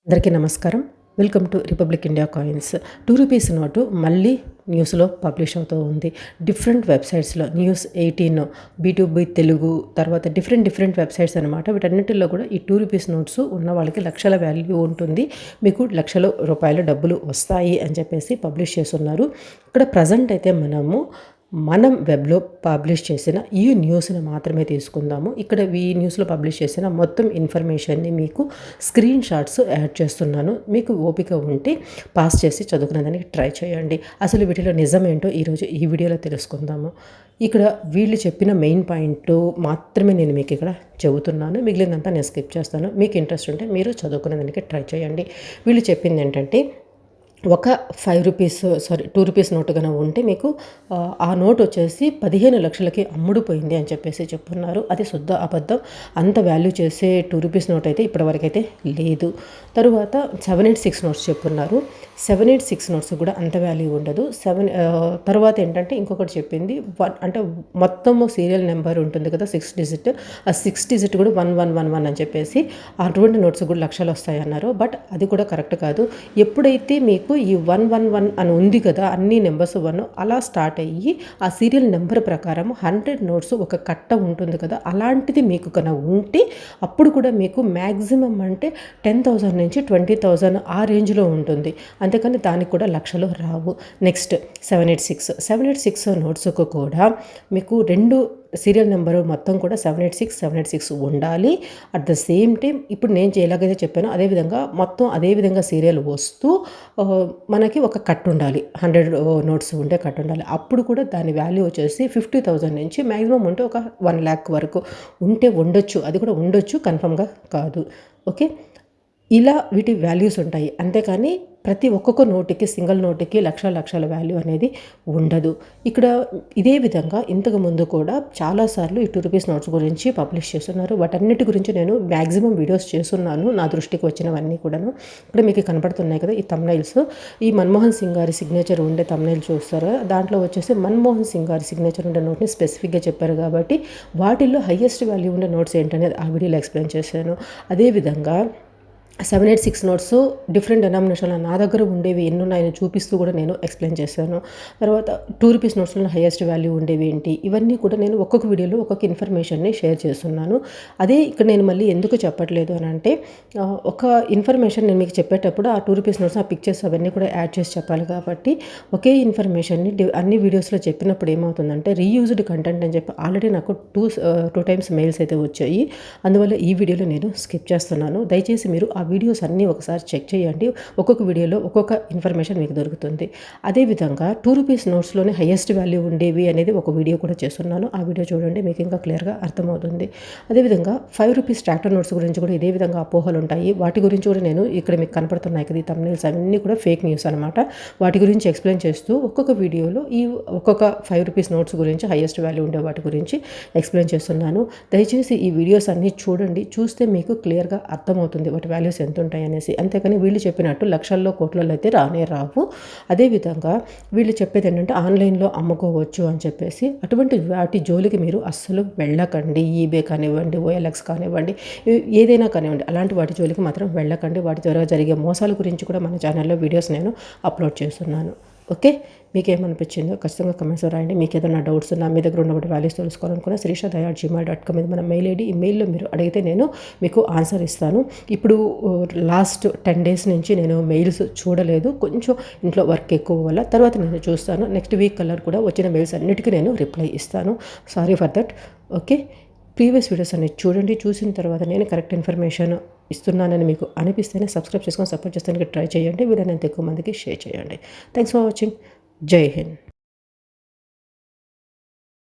అందరికీ నమస్కారం. Welcome to republic India coins. 2 rupees note మళ్ళీ న్యూస్లో పబ్లిష్ అవుతూ ఉంది. డిఫరెంట్ వెబ్సైట్స్లో న్యూస్ 18, B2B తెలుగు, తర్వాత డిఫరెంట్ వెబ్సైట్స్ అనమాట. వీటన్నిటిలో కూడా ఈ 2 రూపీస్ నోట్స్ ఉన్న వాళ్ళకి లక్షల వాల్యూ ఉంటుంది, మీకు లక్షల రూపాయల డబ్బులు వస్తాయి అని చెప్పేసి పబ్లిష్ చేస్తున్నారు. ఇక్కడ ప్రజెంట్ అయితే మనం వెబ్లో పబ్లిష్ చేసిన ఈ న్యూస్ని మాత్రమే తీసుకుందాము. ఇక్కడ ఈ న్యూస్లో పబ్లిష్ చేసిన మొత్తం ఇన్ఫర్మేషన్ని మీకు స్క్రీన్ షాట్స్ యాడ్ చేస్తున్నాను. మీకు ఓపిక ఉంటే పాస్ చేసి చదువుకునేదానికి ట్రై చేయండి. అసలు వీటిలో నిజమేంటో ఈరోజు ఈ వీడియోలో తెలుసుకుందాము. ఇక్కడ వీళ్ళు చెప్పిన మెయిన్ పాయింట్ మాత్రమే నేను మీకు ఇక్కడ చెబుతున్నాను, మిగిలినంతా నేను స్కిప్ చేస్తాను. మీకు ఇంట్రెస్ట్ ఉంటే మీరు చదువుకునేదానికి ట్రై చేయండి. వీళ్ళు చెప్పింది ఏంటంటే, ఒక 2 రూపీస్ నోటు కనుక ఉంటే మీకు ఆ నోట్ వచ్చేసి 15 లక్షలకి అమ్ముడుపోయింది అని చెప్పేసి చెప్తున్నారు. అది శుద్ధ అబద్ధం. అంత వాల్యూ చేసే 2 రూపీస్ నోట్ అయితే ఇప్పటివరకైతే లేదు. తరువాత 786 నోట్స్ చెప్తున్నారు. 786 నోట్స్ కూడా అంత వాల్యూ ఉండదు. తర్వాత ఏంటంటే ఇంకొకటి చెప్పింది, అంటే మొత్తము సీరియల్ నెంబర్ ఉంటుంది కదా 6 డిజిట్, ఆ 6 డిజిట్ కూడా 1111 అని చెప్పేసి అటువంటి నోట్స్ కూడా లక్షలు వస్తాయి అన్నారు. బట్ అది కూడా కరెక్ట్ కాదు. ఎప్పుడైతే మీకు ఈ 111 అని ఉంది కదా, అన్ని నెంబర్స్ 1 అలా స్టార్ట్ అయ్యి ఆ సీరియల్ నెంబర్ ప్రకారం 100 నోట్స్ ఒక కట్ట ఉంటుంది కదా, అలాంటిది మీకు కనుక ఉంటే అప్పుడు కూడా మీకు మ్యాక్సిమం అంటే 10,000 నుంచి 20,000 ఆ రేంజ్లో ఉంటుంది. అంతేకాని దానికి కూడా లక్షలు రావు. నెక్స్ట్ 786 నోట్స్కు కూడా మీకు 2 సీరియల్ నెంబరు మొత్తం కూడా 786 ఉండాలి. అట్ ద సేమ్ టైం ఇప్పుడు నేను ఎలాగైతే చెప్పానో అదేవిధంగా సీరియల్ వస్తూ మనకి ఒక కట్ ఉండాలి, 100 నోట్స్ ఉంటే కట్ ఉండాలి. అప్పుడు కూడా దాని వాల్యూ వచ్చేసి 50,000 నుంచి మ్యాక్సిమం ఉంటే ఒక 1 lakh వరకు ఉంటే ఉండొచ్చు. అది కూడా ఉండొచ్చు, కన్ఫర్మ్గా కాదు. ఓకే, ఇలా వీటి వాల్యూస్ ఉంటాయి. అంతేకాని ప్రతి ఒక్కొక్క నోటుకి, సింగిల్ నోటుకి లక్షల వాల్యూ అనేది ఉండదు. ఇక్కడ ఇదే విధంగా ఇంతకు ముందు కూడా చాలాసార్లు ఈ 2 రూపీస్ నోట్స్ గురించి పబ్లిష్ చేస్తున్నారు. వాటన్నిటి గురించి నేను మ్యాక్సిమం వీడియోస్ చేస్తున్నాను, నా దృష్టికి వచ్చినవన్నీ కూడాను. ఇక్కడ మీకు కనపడుతున్నాయి కదా ఈ థంబ్నెయిల్స్. ఈ మన్మోహన్ సింగ్ గారి సిగ్నేచర్ ఉండే థంబ్నెయిల్ చూస్తారు. దాంట్లో వచ్చేసి మన్మోహన్ సింగ్ గారి సిగ్నేచర్ ఉండే నోట్ని స్పెసిఫిక్గా చెప్పారు కాబట్టి వాటిల్లో హయ్యెస్ట్ వాల్యూ ఉండే నోట్స్ ఏంటనేది ఆ వీడియోలో ఎక్స్ప్లెయిన్ చేశాను. అదేవిధంగా 786 నోట్స్ డిఫరెంట్ డెనామినేషన్లో నా దగ్గర ఉండేవి ఎన్ని ఉన్నాయని చూపిస్తూ కూడా నేను ఎక్స్ప్లెయిన్ చేశాను. తర్వాత 2 రూపీస్ నోట్స్లో హైయెస్ట్ వాల్యూ ఉండేవి ఏంటి, ఇవన్నీ కూడా నేను ఒక్కొక్క వీడియోలో ఒక్కొక్క ఇన్ఫర్మేషన్ని షేర్ చేస్తున్నాను. అదే ఇక్కడ నేను మళ్ళీ ఎందుకు చెప్పట్లేదు అని అంటే, ఒక ఇన్ఫర్మేషన్ నేను మీకు చెప్పేటప్పుడు ఆ 2 రూపీస్ నోట్స్, ఆ పిక్చర్స్ అవన్నీ కూడా యాడ్ చేసి చెప్పాలి కాబట్టి ఒకే ఇన్ఫర్మేషన్ని అన్ని వీడియోస్లో చెప్పినప్పుడు ఏమవుతుందంటే రీయూజ్డ్ కంటెంట్ అని చెప్పి ఆల్రెడీ నాకు 2 టైమ్స్ మెయిల్స్ అయితే వచ్చాయి. అందువల్ల ఈ వీడియోలో నేను స్కిప్ చేస్తున్నాను. దయచేసి మీరు ఆ వీడియోస్ అన్నీ ఒకసారి చెక్ చేయండి. ఒక్కొక్క వీడియోలో ఒక్కొక్క ఇన్ఫర్మేషన్ మీకు దొరుకుతుంది. అదేవిధంగా 2 రూపీస్ నోట్స్లోనే హైయెస్ట్ వాల్యూ ఉండేవి అనేది ఒక వీడియో కూడా చేస్తున్నాను. ఆ వీడియో చూడండి, మీకు ఇంకా క్లియర్గా అర్థమవుతుంది. అదేవిధంగా 5 రూపీస్ ట్రాక్టర్ నోట్స్ గురించి కూడా ఇదే విధంగా అపోహలు ఉంటాయి. వాటి గురించి కూడా నేను ఇక్కడ మీకు కనపడుతున్నాయి కదా ఈ థంబ్నెయిల్స్ అన్నీ కూడా ఫేక్ న్యూస్ అనమాట. వాటి గురించి ఎక్స్ప్లెయిన్ చేస్తూ ఒక్కొక్క వీడియోలో ఈ ఒక్కొక్క 5 రూపీస్ నోట్స్ గురించి, హైయెస్ట్ వాల్యూ ఉండే వాటి గురించి ఎక్స్ప్లెయిన్ చేస్తున్నాను. దయచేసి ఈ వీడియోస్ అన్నీ చూడండి, చూస్తే మీకు క్లియర్గా అర్థమవుతుంది వాటి వాల్యూస్ ఎంత ఉంటాయి అనేసి. అంతేకాని వీళ్ళు చెప్పినట్టు లక్షల్లో కోట్లలో అయితే రావు. అదేవిధంగా వీళ్ళు చెప్పేది ఏంటంటే ఆన్లైన్లో అమ్ముకోవచ్చు అని చెప్పేసి, అటువంటి వాటి జోలికి మీరు అస్సలు వెళ్ళకండి. ఈబే కానివ్వండి, OLX కానివ్వండి, ఏదైనా కానివ్వండి, అలాంటి వాటి జోలికి మాత్రం వెళ్ళకండి. వాటి ద్వారా జరిగే మోసాల గురించి కూడా మన ఛానల్లో వీడియోస్ నేను అప్లోడ్ చేస్తున్నాను. ఓకే, మీకేమనిపించిందో ఖచ్చితంగా కమెంట్స్లో రాయండి. మీకు ఏదైనా డౌట్స్ ఉన్నా, మీ దగ్గర ఉన్నప్పుడు వాల్యూస్ తెలుసుకోవాలనుకున్న srisha@gmail.com ఇది మన మెయిల్ ఐడి. ఈ మెయిల్లో మీరు అడిగితే నేను మీకు ఆన్సర్ ఇస్తాను. ఇప్పుడు లాస్ట్ 10 days నుంచి నేను మెయిల్స్ చూడలేదు, కొంచెం ఇంట్లో వర్క్ ఎక్కువ వల్ల. తర్వాత నేను చూస్తాను. నెక్స్ట్ వీక్ కల్లా కూడా వచ్చిన మెయిల్స్ అన్నిటికీ నేను రిప్లై ఇస్తాను. Sorry for that. Okay, previous videos అన్ని చూడండి. చూసిన తర్వాత నేను కరెక్ట్ ఇన్ఫర్మేషన్ ఇస్తున్నానని మీకు అనిపిస్తేనే సబ్స్క్రైబ్ చేసుకొని సపోర్ట్ చేస్తానికి ట్రై చేయండి. వీలైనంత ఎక్కువ మందికి షేర్ చేయండి. Thanks for watching. జై హింద్.